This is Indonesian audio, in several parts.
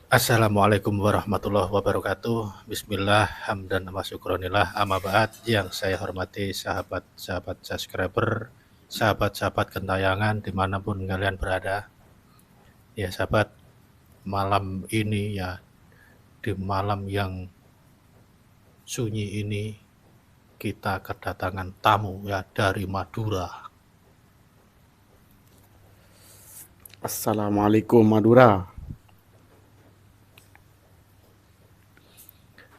Assalamualaikum warahmatullahi wabarakatuh. Bismillah, hamdan wa syukronillah, amma ba'd. Yang saya hormati sahabat-sahabat subscriber, sahabat-sahabat gentayangan dimanapun kalian berada. Ya sahabat, malam ini ya, di malam yang sunyi ini, kita kedatangan tamu ya dari Madura. Assalamualaikum Madura.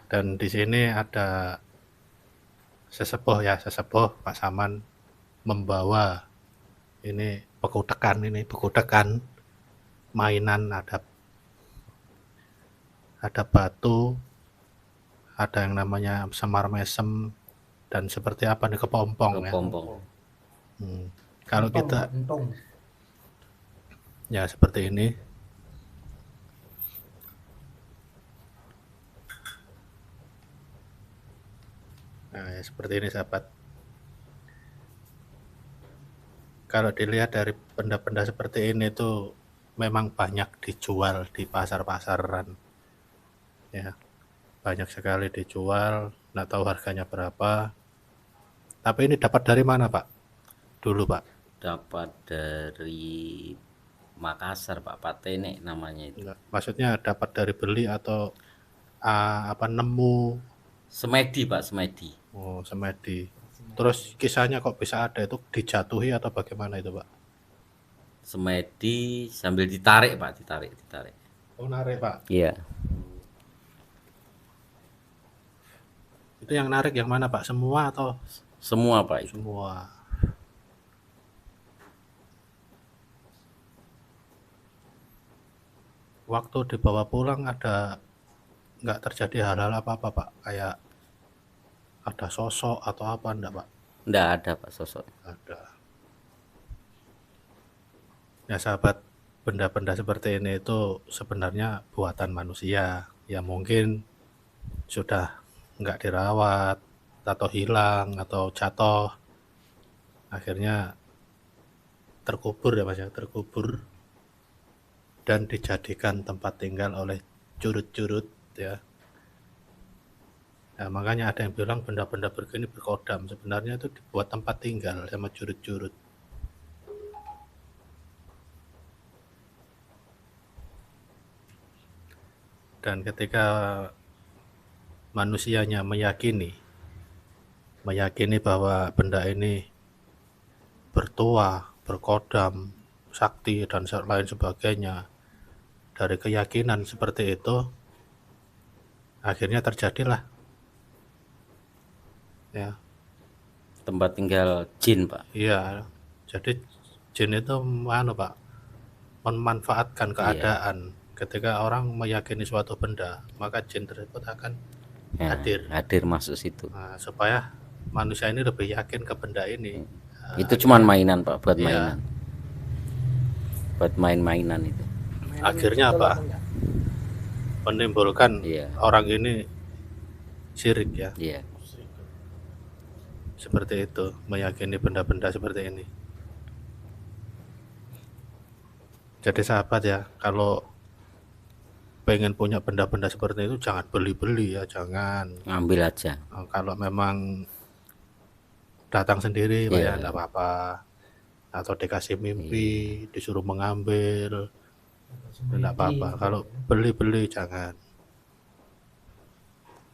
Dan di sini ada sesepuh Pak Saman membawa ini beku tekan mainan, ada batu, ada yang namanya semar mesem, dan seperti apa nih, kepompong ya. Kalau kita ya seperti ini. Nah, ya seperti ini sahabat. Kalau dilihat dari benda-benda seperti ini tuh memang banyak dijual di pasar-pasaran. Ya, banyak sekali dijual, nggak tahu harganya berapa. Tapi ini dapat dari mana, Pak? Dulu, Pak. Dapat dari Makassar, Pak Patene namanya itu. Enggak, maksudnya dapat dari beli atau nemu? Semedi, Pak, semedi. Oh, semedi. Terus kisahnya kok bisa ada itu, dijatuhi atau bagaimana itu, Pak? Semedi sambil ditarik, Pak, ditarik. Oh, narik, Pak. Iya. Itu yang narik yang mana, Pak? Semua atau? Semua, Pak, itu. Semua. Waktu dibawa pulang nggak terjadi hal-hal apa-apa, Pak? Kayak ada sosok atau apa, enggak, Pak? Nggak ada, Pak, sosok. Ada. Ya sahabat, benda-benda seperti ini itu sebenarnya buatan manusia. Ya mungkin sudah nggak dirawat, atau hilang, atau jatuh. Akhirnya terkubur ya Mas ya, terkubur. Dan dijadikan tempat tinggal oleh curut-curut ya. Nah, makanya ada yang bilang benda-benda begini berkodam. Sebenarnya itu dibuat tempat tinggal sama curut-curut. Dan ketika manusianya meyakini bahwa benda ini bertuah, berkodam, sakti, dan lain sebagainya, dari keyakinan seperti itu, akhirnya terjadilah ya tempat tinggal jin, Pak. Iya, jadi jin itu Pak, memanfaatkan keadaan. Ketika orang meyakini suatu benda, maka jin tersebut akan hadir masuk situ. Nah, supaya manusia ini lebih yakin ke benda ini. Itu cuman mainan, Pak, buat mainan. Buat main-mainan itu. Akhirnya apa? Menimbulkan orang ini syirik ya. Iya. Seperti itu, meyakini benda-benda seperti ini. Jadi sahabat ya, kalau pengen punya benda-benda seperti itu jangan beli-beli ya, jangan. Ngambil aja. Kalau memang datang sendiri Pak ya, enggak apa-apa. Atau dikasih mimpi, disuruh mengambil, enggak apa-apa. Kalau beli-beli jangan.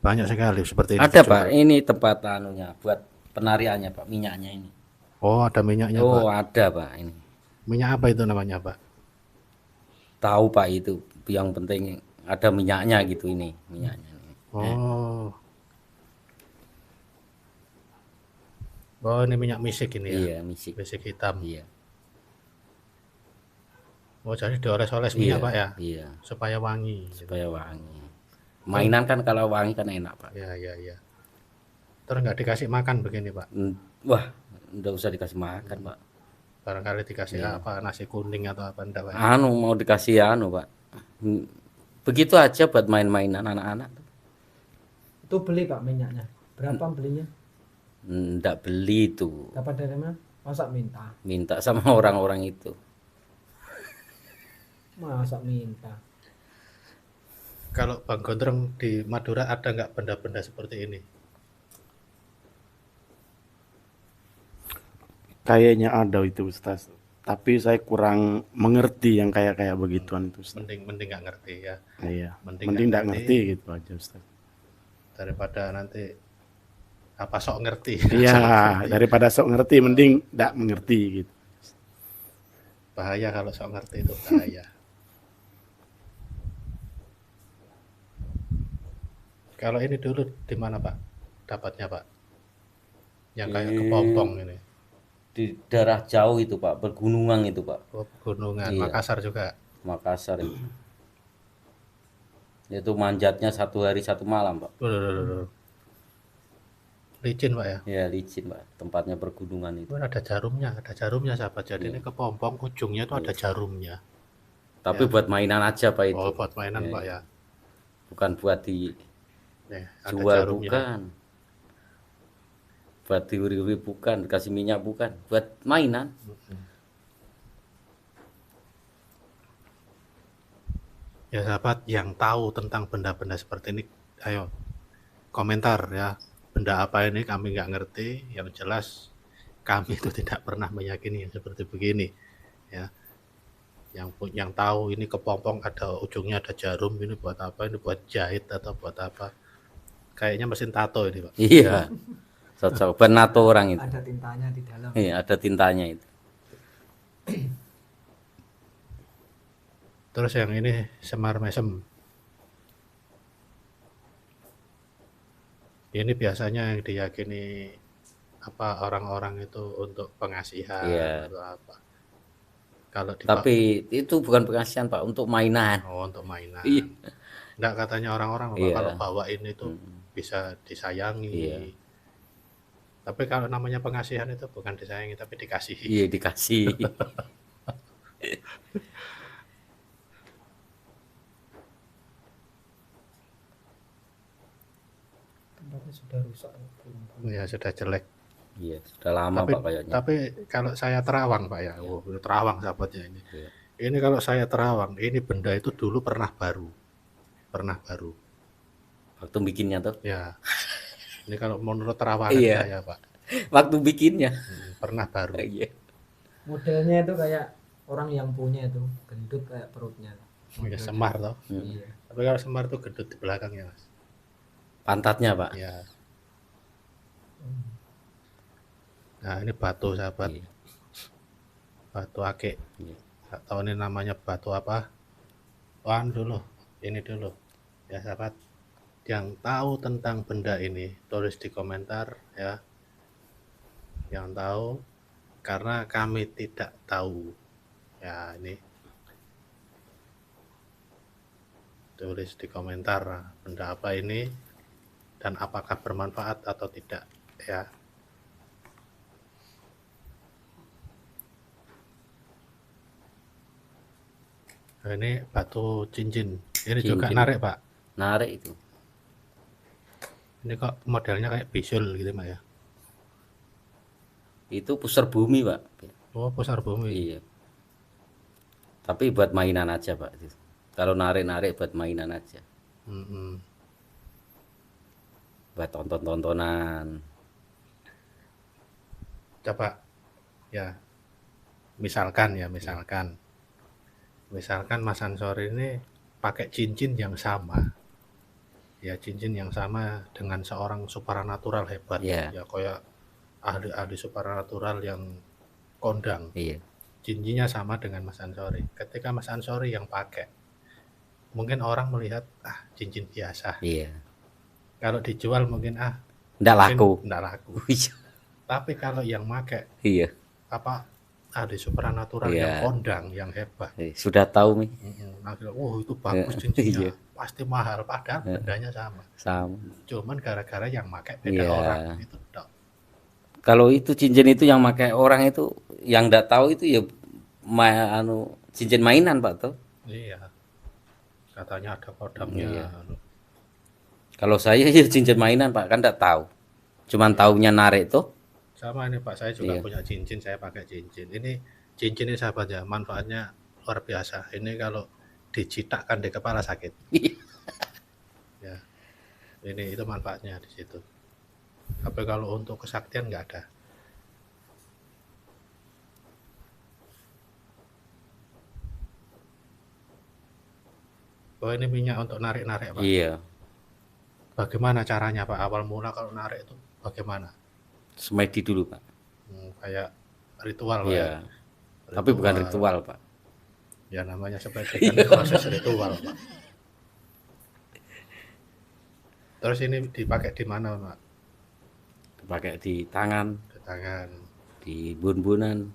Banyak sekali seperti ini. Ada Pak, ini tempat anunya buat penariannya, Pak, minyaknya ini. Oh, ada minyaknya, Pak. Oh, ada, Pak, ini. Minyak apa itu namanya, Pak? Tahu, Pak, itu. Yang penting ada minyaknya gitu ini, minyaknya. Oh. Oh, ini minyak misik ini ya. Iya, misik. Misik hitam. Iya. Oh, jadi dioles-oles minyak, Pak ya? Iya. Supaya wangi. Supaya wangi. Mainan kan kalau wangi kan enak, Pak. Iya. Terus nggak dikasih makan begini, Pak? Wah, nggak usah dikasih makan, Pak. Barangkali dikasih apa, nasi kuning atau apa, enggak, Pak? Mau dikasih Pak. Begitu aja buat main-mainan anak-anak. Itu beli, Pak, minyaknya. Berapa belinya? Enggak beli itu. Dapat dari mana? Masa minta? Minta sama orang-orang itu. Masa minta? Kalau Bang Gondrong di Madura ada nggak benda-benda seperti ini? Kayaknya ada itu Ustaz. Tapi saya kurang mengerti yang kayak begituan itu Ustaz. Mending nggak ngerti ya. Iya. Mending Mending nggak nggak ngerti gitu aja Ustaz. daripada nanti apa sok ngerti. Iya, Sok ngerti. daripada sok ngerti mending nggak mengerti gitu. Bahaya kalau sok ngerti itu bahaya. Kalau ini dulu di mana Pak? Dapatnya Pak? Yang kayak Di kepompong ini. di daerah jauh itu Pak, pergunungan itu Pak, Oh, pegunungan, Iya. Makassar juga. Makassar itu. Itu manjatnya 1 hari 1 malam Pak. Loh. Licin Pak ya. Ya licin Pak, tempatnya pergunungan itu. Itu ada jarumnya sahabat. Jadi ini kepompong ujungnya itu ada jarumnya. Tapi buat mainan aja Pak itu, Oh, buat mainan Pak ya. bukan buat dijual, Ada jarumnya. bukan. Buat diuri-uri bukan, dikasih minyak bukan, buat mainan. Ya sahabat yang tahu tentang benda-benda seperti ini, ayo komentar ya. Benda apa ini kami nggak ngerti. Yang jelas kami itu tidak pernah meyakini yang seperti begini. Ya, yang tahu ini kepompong ada ujungnya ada jarum, ini buat apa? Ini buat jahit atau buat apa? Kayaknya mesin tato ini Pak. Iya. Cocok buat nato orang itu. Ada tintanya di dalam. Iya, ada tintanya itu. Terus yang ini semar mesem. Ini biasanya yang diyakini apa orang-orang itu untuk pengasihan Iya. atau apa. Kalau di Tapi itu bukan pengasihan Pak, untuk mainan. oh, untuk mainan. Iya. Enggak, katanya orang-orang Pak, Iya. kalau bawain itu bisa disayangi. Iya. Tapi kalau namanya pengasihan itu bukan disayangi tapi dikasihi. Iya, dikasih. Tempatnya sudah rusak. Ya sudah jelek. Iya, sudah lama Tapi, Pak kayaknya. tapi kalau saya terawang Pak ya, oh, terawang sahabatnya ini. Iya. Ini kalau saya terawang, ini benda itu dulu pernah baru. Waktu bikinnya tuh. Ya. Ini kalau menurut terawangan Iya. saya Pak, Waktu bikinnya. pernah baru. Iya. Modelnya itu kayak orang yang punya itu gendut kayak perutnya. Ya, semar toh. Iya. Tapi kalau semar itu gendut di belakangnya Mas. Pantatnya Pak. Ya. Nah ini batu sahabat, Iya. batu akik. Iya. Nggak tahu ini namanya batu apa. Wan dulu, ini dulu. Ya sahabat, yang tahu tentang benda ini tulis di komentar ya. Yang tahu, karena kami tidak tahu. Ya ini. Tulis di komentar benda apa ini dan apakah bermanfaat atau tidak ya. Nah, ini batu cincin. Ini juga Cincin. narik Pak. Narik itu. Ini kok modelnya kayak bisul gitu Pak ya. Itu pusar bumi Pak. Oh, pusar bumi. Iya. Tapi buat mainan aja Pak. Itu. Kalau narik-narik buat mainan aja. Mm-mm. Buat tonton-tontonan. Coba ya. Misalkan Mas Ansori ini pakai cincin yang sama. Ya, cincin yang sama dengan seorang supranatural hebat. Iya. Ya kayak ahli-ahli supranatural yang kondang. Iya. Cincinnya sama dengan Mas Ansori. Ketika Mas Ansori yang pakai, mungkin orang melihat cincin biasa. Iya. Kalau dijual mungkin Nggak laku. enggak laku. Iya. Tapi kalau yang pakai Iya. apa ahli supranatural Iya. yang kondang, yang hebat. Sudah tahu nih. Akhirnya, itu bagus cincinnya, Iya. pasti mahal. Padahal bendanya sama. Sama. Cuman gara-gara yang pakai beda Iya. orang itu dok. Kalau itu cincin itu yang pakai orang itu yang nggak tahu itu ya cincin mainan Pak tuh. Iya. Katanya ada kodamnya. Iya. Kalau saya ya cincin mainan Pak, kan nggak tahu. Cuman taunya narik tuh. Sama ini Pak, saya juga Iya. punya cincin, saya pakai cincin. Ini cincin ini sahabat ya, manfaatnya luar biasa. Ini kalau dicitakkan di kepala sakit. Ini itu manfaatnya di situ. Tapi kalau untuk kesaktian nggak ada. Oh ini minyak untuk narik-narik Pak. Iya, Bagaimana caranya Pak? Awal mula kalau narik itu bagaimana? semedi dulu Pak. Kayak ritual Pak ya. Iya, tapi bukan ritual Pak. Ya namanya seperti kan proses ritual Pak. Terus ini dipakai di mana Pak? Dipakai di tangan, Di tangan. di bun-bunan,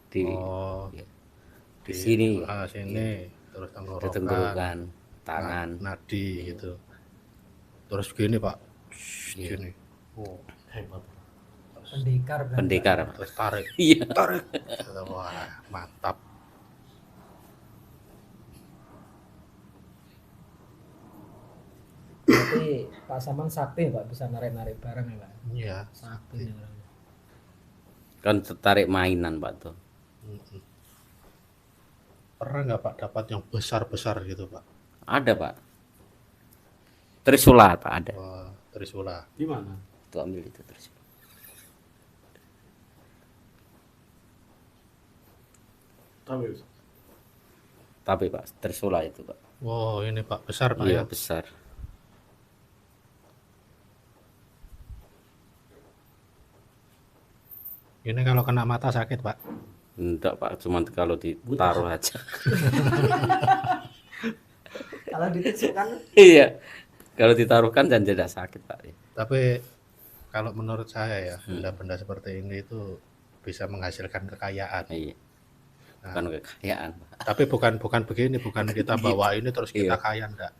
di Oh, ya, di sini, sini. Terus di tenggorokan, tenggorokan, tangan. nadi gitu. Terus gini Pak. Iya. Gini. Oh, hebat. Pendekar berarti, Pendekar Pak. Pak. Terus tarik. Iya. Tarik. Wah, mantap. Berarti Pak Saman sakti Pak, bisa narik-narik barang ya Pak. Iya. Sakti nih orangnya. Kan tertarik mainan Pak tuh. Mm-mm. Pernah nggak Pak dapat yang besar-besar gitu Pak? Ada Pak. Trisula Pak ada. Wah, Trisula. Di mana? Tuh ambil itu Trisula. Tahu. Tapi Pak, Trisula itu Pak. Wow, ini Pak besar Pak Iya ya. besar. Ini kalau kena mata sakit Pak. Enggak Pak, cuman kalau ditaruh aja. Kalau ditusukkan Iya. Kalau ditaruhkan dan tidak sakit Pak. Tapi kalau menurut saya ya, benda-benda seperti ini itu bisa menghasilkan kekayaan. Iya. Bukan kekayaan Pak. Tapi bukan begini, bukan kita bawa ini terus kita kaya enggak.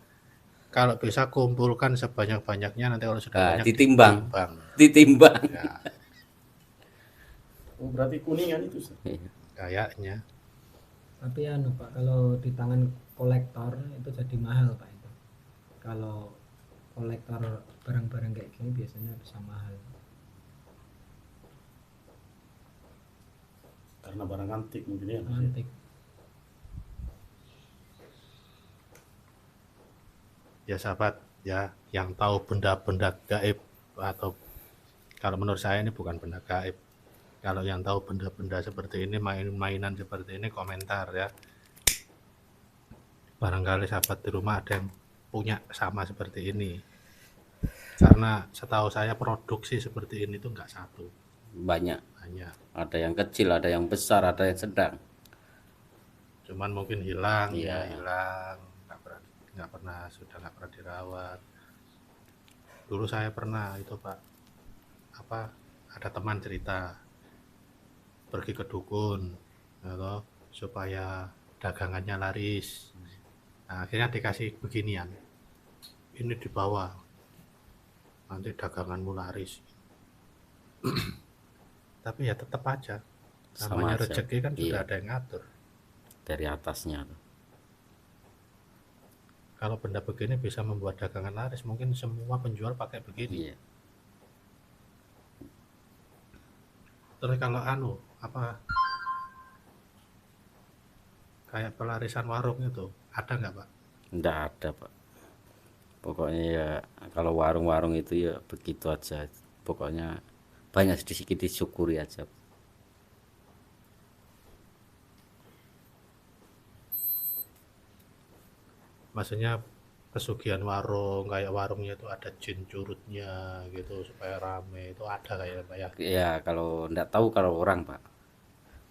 Kalau bisa kumpulkan sebanyak-banyaknya, nanti kalau sudah Nah, banyak ditimbang. ditimbang. Ditimbang. Ya, Oh, berarti kuningan itu. Iya. kayaknya. tapi anu Pak, kalau di tangan kolektor itu jadi mahal Pak itu. Kalau kolektor barang-barang kayak gini biasanya bisa mahal. Karena barang antik mungkin ya. Antik. Ya sahabat, ya yang tahu benda-benda gaib atau kalau menurut saya ini bukan benda gaib. Kalau yang tahu benda-benda seperti ini, mainan seperti ini, komentar ya. Barangkali sahabat di rumah ada yang punya sama seperti ini. Karena setahu saya produksi seperti ini tuh nggak satu, Banyak. banyak. Ada yang kecil, ada yang besar, ada yang sedang. Cuman mungkin hilang, Iya. ya hilang, nggak pernah sudah nggak pernah dirawat. Dulu saya pernah itu Pak, apa ada teman cerita pergi ke dukun, atau supaya dagangannya laris. Nah, akhirnya dikasih beginian, ini dibawa, nanti daganganmu laris. Tapi ya tetap aja, Sama namanya aja. rezeki kan sudah Iya. ada yang ngatur. Dari atasnya tuh. Kalau benda begini bisa membuat dagangan laris, mungkin semua penjual pakai begini. Iya. Terus kalau apa kayak pelarisan warung itu ada nggak Pak? Enggak ada Pak. Pokoknya ya kalau warung-warung itu ya begitu aja. Pokoknya banyak sedikit disyukuri aja. Maksudnya pesugihan warung, kayak warungnya itu ada jin curutnya gitu supaya rame, itu ada kayak Pak ya? Ya kalau enggak tahu kalau orang Pak.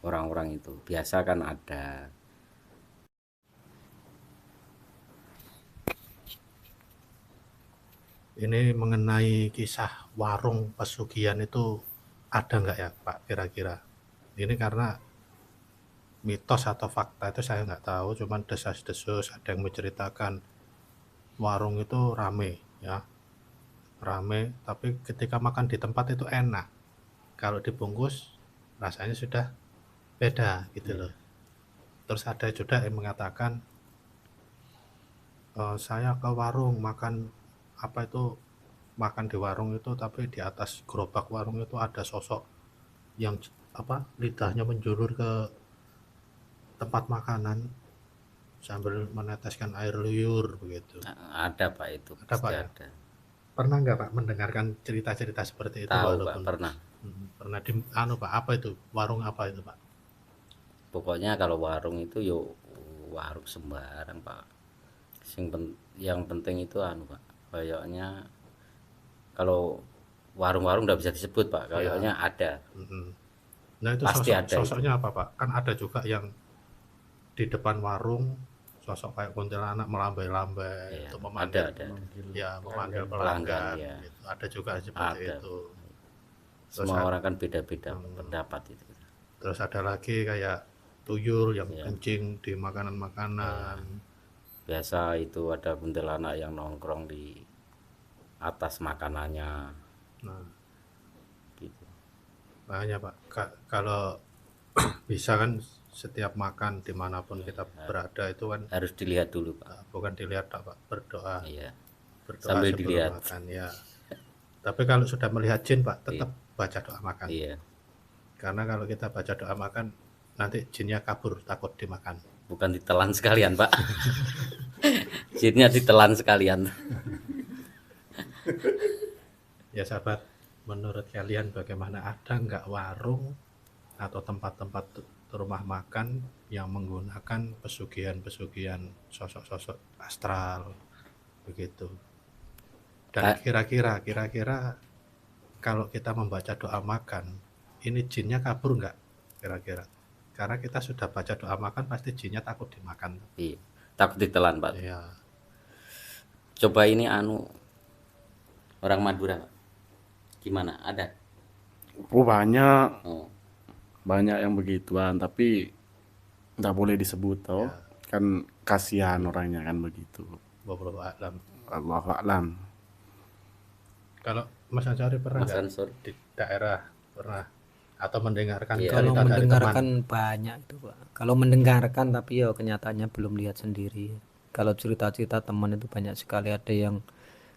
Orang-orang itu biasa kan ada. Ini mengenai kisah warung pesugihan itu ada nggak ya Pak kira-kira? Ini karena mitos atau fakta itu saya nggak tahu, cuman desas-desus ada yang menceritakan warung itu rame ya, rame, tapi ketika makan di tempat itu enak. Kalau dibungkus rasanya sudah beda gitu loh. Terus ada juga yang mengatakan saya ke warung makan makan di warung itu, tapi di atas gerobak warung itu ada sosok yang lidahnya menjulur ke tempat makanan, sambil meneteskan air liur begitu. Ada Pak itu, Ada, pasti Pak, ya? ada. Pernah nggak Pak mendengarkan cerita-cerita seperti itu? Tahu Pak, Walaupun pernah. pernah di Pak, apa itu? Warung apa itu Pak? Pokoknya kalau warung itu yo warung sembarang Pak. Yang penting itu Pak, kayaknya kalau warung-warung udah bisa disebut Pak, kayaknya ada. Nah itu Pasti ada itu. sosoknya apa Pak? Kan ada juga yang di depan warung sosok kayak kuntilanak melambai-lambai Iya, untuk memanggil ada. ya memanggil Pelanggan, pelanggan ya. gitu. Ada juga seperti Ada. itu. Semua orang kan beda-beda pendapat itu. Terus ada lagi kayak tuyul yang Iya. kencing di makanan-makanan. Biasa itu ada kuntilanak yang nongkrong di atas makanannya Nah, gitu. makanya Pak, kalau bisa kan setiap makan dimanapun kita berada itu kan Harus dilihat dulu Pak. bukan dilihat Pak, berdoa. Iya. Berdoa Sambil sebelum dilihat. makan ya. Tapi kalau sudah melihat jin Pak, tetap baca doa makan. Iya. Karena kalau kita baca doa makan, nanti jinnya kabur, takut dimakan. Bukan ditelan sekalian Pak. Jinnya ditelan sekalian. Ya sahabat, menurut kalian bagaimana, ada nggak warung atau tempat-tempat rumah makan yang menggunakan pesugihan-pesugihan sosok-sosok astral begitu? Dan kira-kira kalau kita membaca doa makan, ini jinnya kabur nggak kira-kira? Karena kita sudah baca doa makan, pasti jinnya takut dimakan. Iya. Takut ditelan Pak. Ya, Coba ini orang Madura Pak. Gimana? Ada? Banyak Oh. banyak yang begituan, tapi nggak boleh disebut toh. Kan kasihan orangnya kan begitu. wallahu a'lam. Allahu a'lam. Kalau Mas Ansari pernah Mas nggak Ansor. di daerah pernah atau mendengarkan Iya. Kalau cerita dari mendengarkan teman? banyak itu Pak. Kalau mendengarkan tapi ya kenyataannya belum lihat sendiri. Kalau cerita-cerita teman itu banyak sekali, ada yang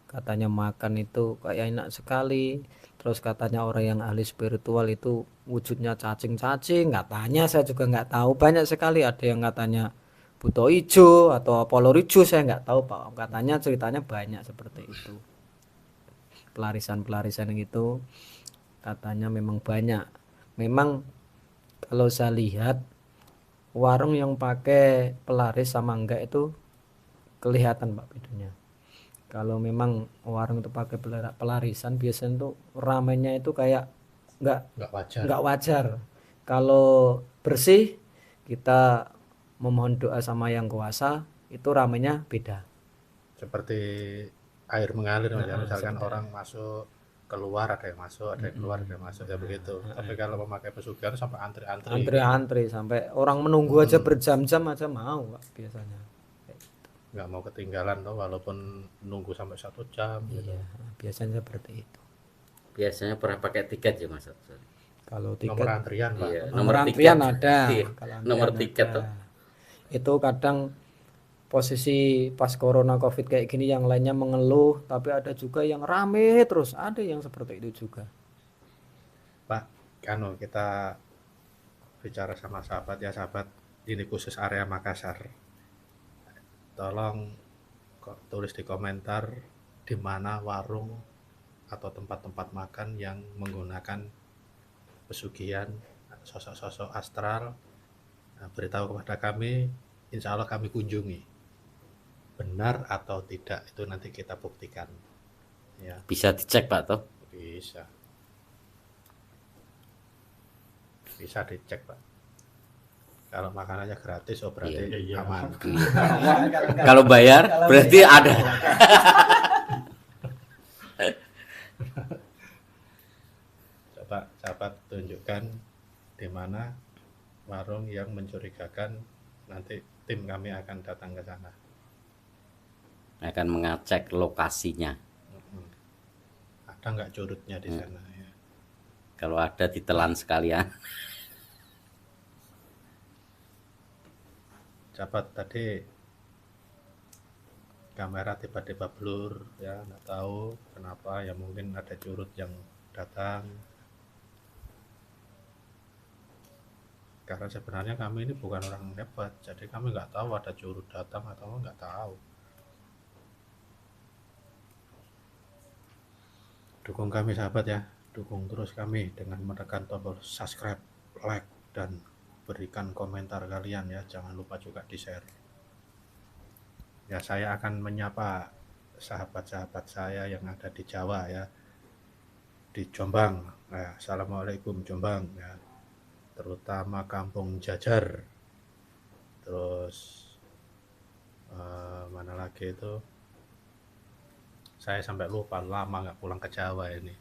katanya makan itu kayak enak sekali, terus katanya orang yang ahli spiritual itu wujudnya cacing-cacing, katanya saya juga nggak tahu, banyak sekali. Ada yang katanya buto ijo atau apollo ijo, saya nggak tahu Pak, katanya ceritanya banyak seperti itu. Pelarisan-pelarisan gitu katanya memang banyak. Memang kalau saya lihat warung yang pakai pelaris sama enggak itu kelihatan Pak bedanya. Kalau memang warung itu pakai pelarisan, biasanya tuh ramainya itu kayak Nggak wajar. nggak wajar. Kalau bersih, kita memohon doa sama yang kuasa, itu ramainya beda. Seperti air mengalir, misalkan orang masuk keluar, ada yang masuk, ada yang keluar, ada yang masuk, ya begitu. Tapi kalau memakai pesugihan sampai antri-antri, Antri-antri sampai orang menunggu aja berjam-jam aja mau Pak, biasanya. nggak mau ketinggalan tuh, walaupun nunggu sampai 1 jam gitu. Iya, biasanya seperti itu. Biasanya pernah pakai tiket ya Mas Ansor? Kalau Nomor tiket antrian Pak. Iya. nomor antrian tiket. ada. Iya. Kalau Nomor antrian tiket ada. tuh. Itu kadang posisi pas corona covid kayak gini yang lainnya mengeluh, tapi ada juga yang rame terus, ada yang seperti itu juga. Pak, kita bicara sama sahabat ya sahabat, ini khusus area Makassar. Tolong tulis di komentar di mana warung atau tempat-tempat makan yang menggunakan pesugihan sosok-sosok astral. Nah, beritahu kepada kami, insya Allah kami kunjungi. Benar atau tidak itu nanti kita buktikan. Ya, Bisa dicek Pak toh? bisa dicek Pak. Kalau makanannya gratis, oh berarti aman. Kalau bayar berarti ada. Coba sahabat tunjukkan di mana warung yang mencurigakan, nanti tim kami akan datang ke sana. Akan mengecek lokasinya. Ada nggak curutnya di sana ya. Kalau ada ditelan sekalian. Sahabat, tadi kamera tiba-tiba blur ya, nggak tahu kenapa, ya mungkin ada curut yang datang. Karena sebenarnya kami ini bukan orang hebat, jadi kami nggak tahu ada juru datang atau nggak tahu. Dukung kami sahabat ya, dukung terus kami dengan menekan tombol subscribe, like, dan berikan komentar kalian ya, jangan lupa juga di-share. Ya, saya akan menyapa sahabat-sahabat saya yang ada di Jawa ya, di Jombang. Nah, assalamualaikum Jombang ya, terutama Kampung Jajar. Terus mana lagi itu? Saya sampai lupa, lama nggak pulang ke Jawa ini.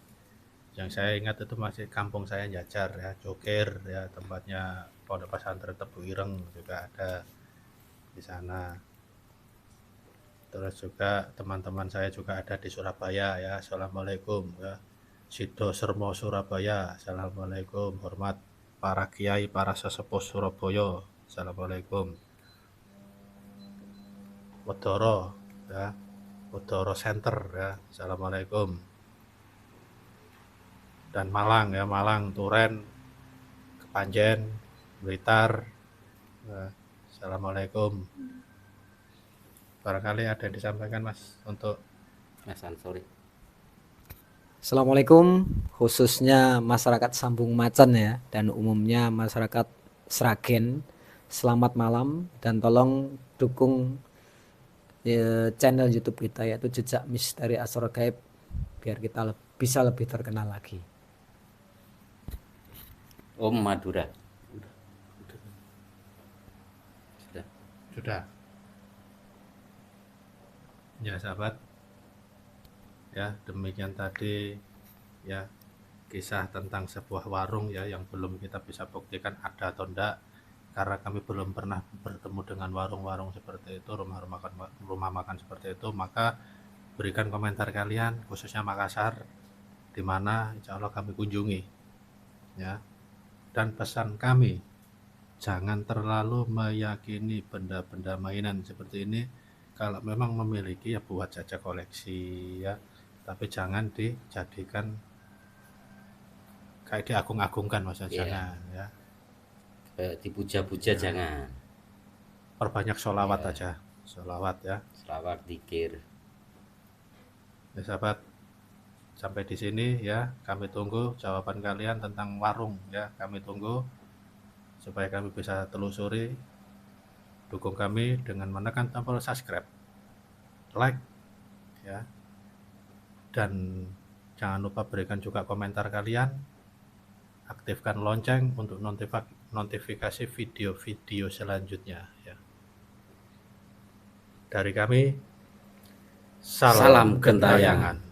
Yang saya ingat itu masih kampung saya Jajar ya, Jokir ya, tempatnya Pondok Pesantren Tebu Ireng juga ada di sana. Terus juga teman-teman saya juga ada di Surabaya ya, assalamualaikum ya. Sido Sermo Surabaya, assalamualaikum. Hormat para kiai, para sesepuh Surabaya, assalamualaikum. Wedoro ya, Wedoro Center ya, assalamualaikum. Dan Malang ya, Malang, Turen, Kepanjen, Blitar ya, assalamualaikum. Barangkali ada yang disampaikan Mas untuk Mas Ansori. Assalamualaikum, khususnya masyarakat Sambung Macan ya, dan umumnya masyarakat Sragen. Selamat malam dan tolong dukung channel YouTube kita yaitu Jejak Misteri Asrar Gaib biar kita bisa lebih terkenal lagi. Om Madura. sudah. Ya sahabat, ya demikian tadi ya kisah tentang sebuah warung ya yang belum kita bisa buktikan ada atau enggak, karena kami belum pernah bertemu dengan warung-warung seperti itu, rumah makan seperti itu. Maka berikan komentar kalian, khususnya Makassar, di mana insya Allah kami kunjungi ya. Dan pesan kami, jangan terlalu meyakini benda-benda mainan seperti ini. Kalau memang memiliki ya buat saja koleksi ya, tapi jangan dijadikan kayak diagung-agungkan, maksudnya jangan ya. Kayak dipuja-puja jangan. Perbanyak sholawat aja, sholawat ya. Selawat, dzikir. Ya sahabat, sampai di sini ya, kami tunggu jawaban kalian tentang warung ya, kami tunggu supaya kami bisa telusuri. Dukung kami dengan menekan tombol subscribe, like ya, dan jangan lupa berikan juga komentar kalian, aktifkan lonceng untuk notifikasi video-video selanjutnya ya. Dari kami, salam gentayangan.